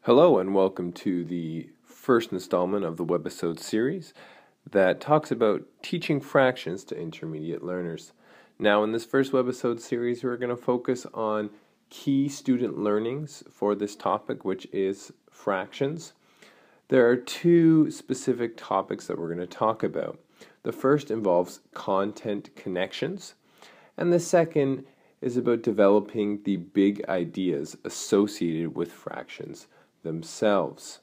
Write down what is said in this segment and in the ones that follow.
Hello and welcome to the first installment of the Webisode series that talks about teaching fractions to intermediate learners. Now in this first Webisode series we're going to focus on key student learnings for this topic, which is fractions. There are two specific topics that we're going to talk about. The first involves content connections, and the second is about developing the big ideas associated with fractions themselves.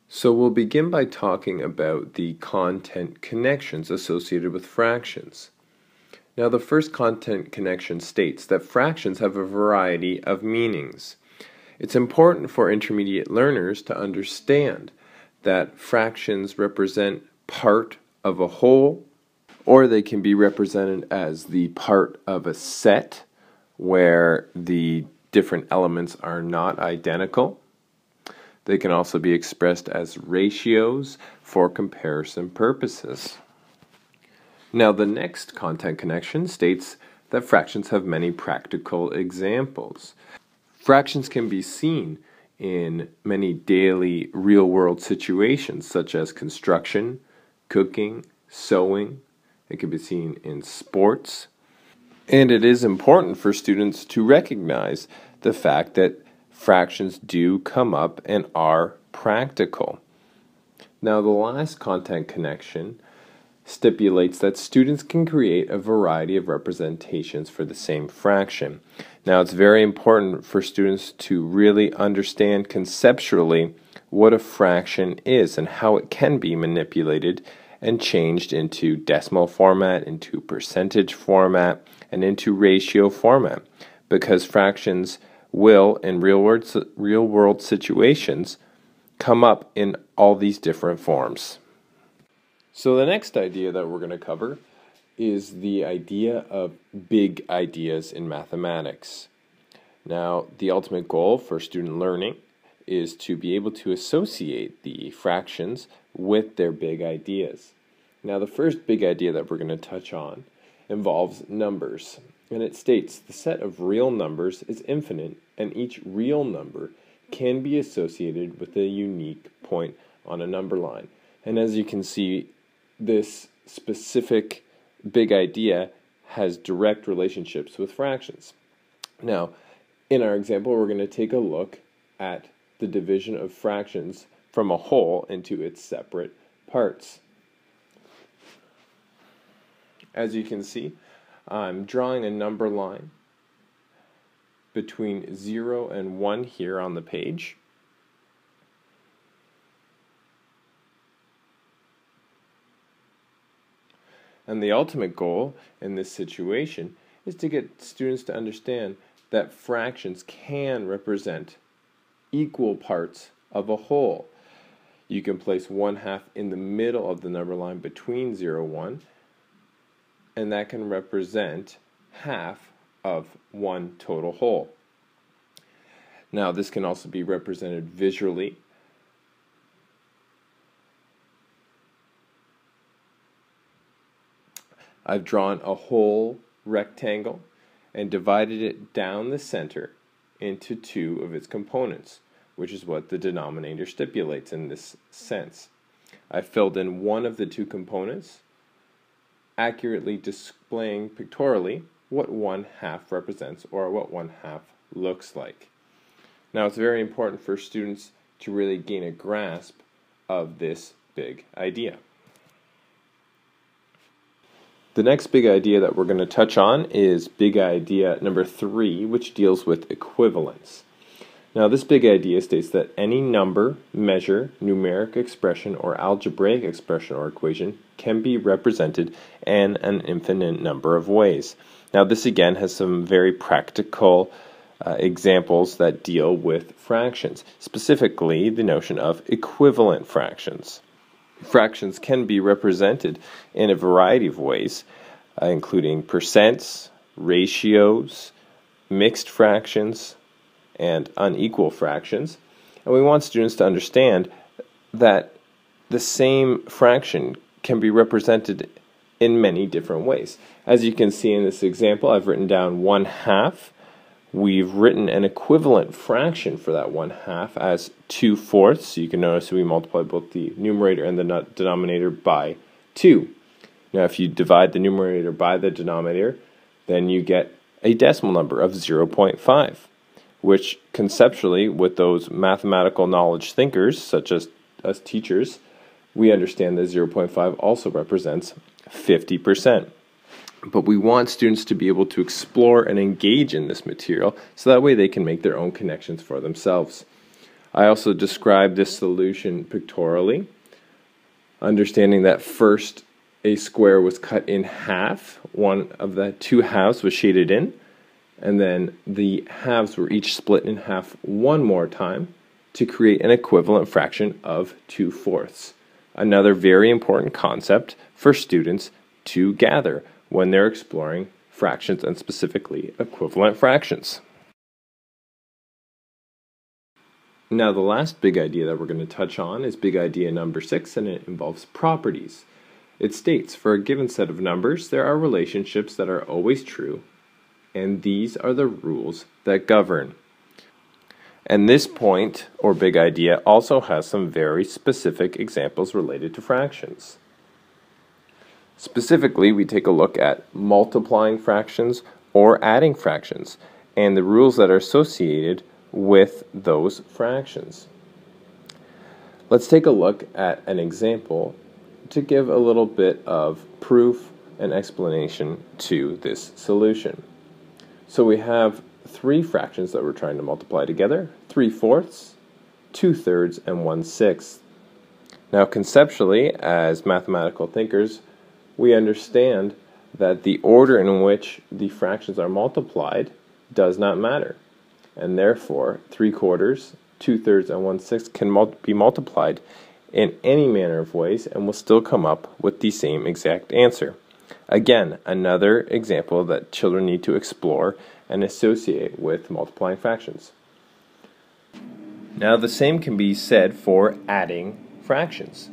So we'll begin by talking about the content connections associated with fractions. Now the first content connection states that fractions have a variety of meanings. It's important for intermediate learners to understand that fractions represent part of a whole, or they can be represented as the part of a set where the different elements are not identical. They can also be expressed as ratios for comparison purposes. Now the next content connection states that fractions have many practical examples. Fractions can be seen in many daily real-world situations such as construction, cooking, sewing. It can be seen in sports. And it is important for students to recognize the fact that fractions do come up and are practical. Now, the last content connection stipulates that students can create a variety of representations for the same fraction. Now, it's very important for students to really understand conceptually what a fraction is and how it can be manipulated and changed into decimal format, into percentage format, and into ratio format, because fractions will, in real world situations, come up in all these different forms. So the next idea that we're going to cover is the idea of big ideas in mathematics. Now, the ultimate goal for student learning is to be able to associate the fractions with their big ideas. Now, the first big idea that we're going to touch on involves numbers, and it states the set of real numbers is infinite, and each real number can be associated with a unique point on a number line. And as you can see, this specific big idea has direct relationships with fractions. Now, in our example, we're going to take a look at the division of fractions from a whole into its separate parts. As you can see, I'm drawing a number line between 0 and 1 here on the page. And the ultimate goal in this situation is to get students to understand that fractions can represent equal parts of a whole. You can place 1/2 in the middle of the number line between 0 and 1, and that can represent half of one total whole. Now, this can also be represented visually. I've drawn a whole rectangle and divided it down the center into two of its components, which is what the denominator stipulates in this sense. I filled in one of the two components, accurately displaying pictorially what 1/2 represents, or what 1/2 looks like. Now, it's very important for students to really gain a grasp of this big idea. The next big idea that we're going to touch on is big idea number 3, which deals with equivalence. Now, this big idea states that any number, measure, numeric expression, or algebraic expression or equation can be represented in an infinite number of ways. Now, this again has some very practical examples that deal with fractions, specifically the notion of equivalent fractions. Fractions can be represented in a variety of ways, including percents, ratios, mixed fractions, and unequal fractions. And we want students to understand that the same fraction can be represented in many different ways. As you can see in this example, I've written down 1/2, we've written an equivalent fraction for that 1/2 as 2/4. So you can notice we multiply both the numerator and the denominator by 2. Now if you divide the numerator by the denominator, then you get a decimal number of 0.5, which conceptually, with those mathematical knowledge thinkers, such as us teachers, we understand that 0.5 also represents 50%. But we want students to be able to explore and engage in this material so that way they can make their own connections for themselves. I also described this solution pictorially, understanding that first a square was cut in half, one of the two halves was shaded in, and then the halves were each split in half one more time to create an equivalent fraction of 2/4. Another very important concept for students to gather when they're exploring fractions, and specifically equivalent fractions. Now the last big idea that we're going to touch on is big idea number 6, and it involves properties. It states, for a given set of numbers, there are relationships that are always true, and these are the rules that govern. And this point, or big idea, also has some very specific examples related to fractions. Specifically, we take a look at multiplying fractions or adding fractions and the rules that are associated with those fractions. Let's take a look at an example to give a little bit of proof and explanation to this solution. So we have 3 fractions that we're trying to multiply together: 3/4, 2/3, and 1/6. Now conceptually, as mathematical thinkers, we understand that the order in which the fractions are multiplied does not matter, and therefore 3/4, 2/3, and 1/6 can be multiplied in any manner of ways and will still come up with the same exact answer. Again, another example that children need to explore and associate with multiplying fractions. Now the same can be said for adding fractions.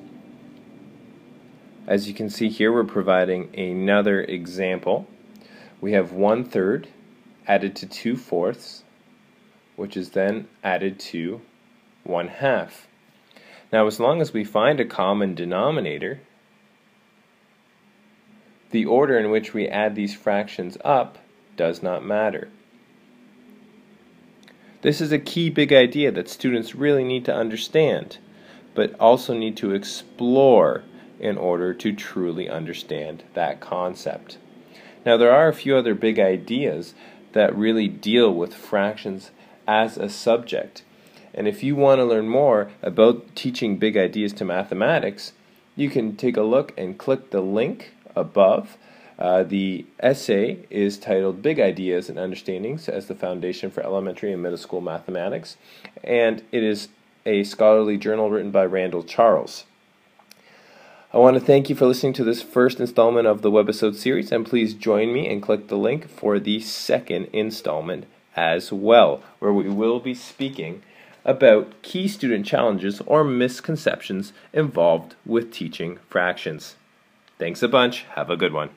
As you can see here, we're providing another example. We have 1/3 added to 2/4, which is then added to 1/2. Now, as long as we find a common denominator, the order in which we add these fractions up does not matter. This is a key big idea that students really need to understand, but also need to explore in order to truly understand that concept. Now there are a few other big ideas that really deal with fractions as a subject, and if you want to learn more about teaching big ideas to mathematics, you can take a look and click the link above. The essay is titled Big Ideas and Understandings as the Foundation for Elementary and Middle School Mathematics, and it is a scholarly journal written by Randall Charles. I want to thank you for listening to this first installment of the Webisode series, and please join me and click the link for the second installment as well, where we will be speaking about key student challenges or misconceptions involved with teaching fractions. Thanks a bunch. Have a good one.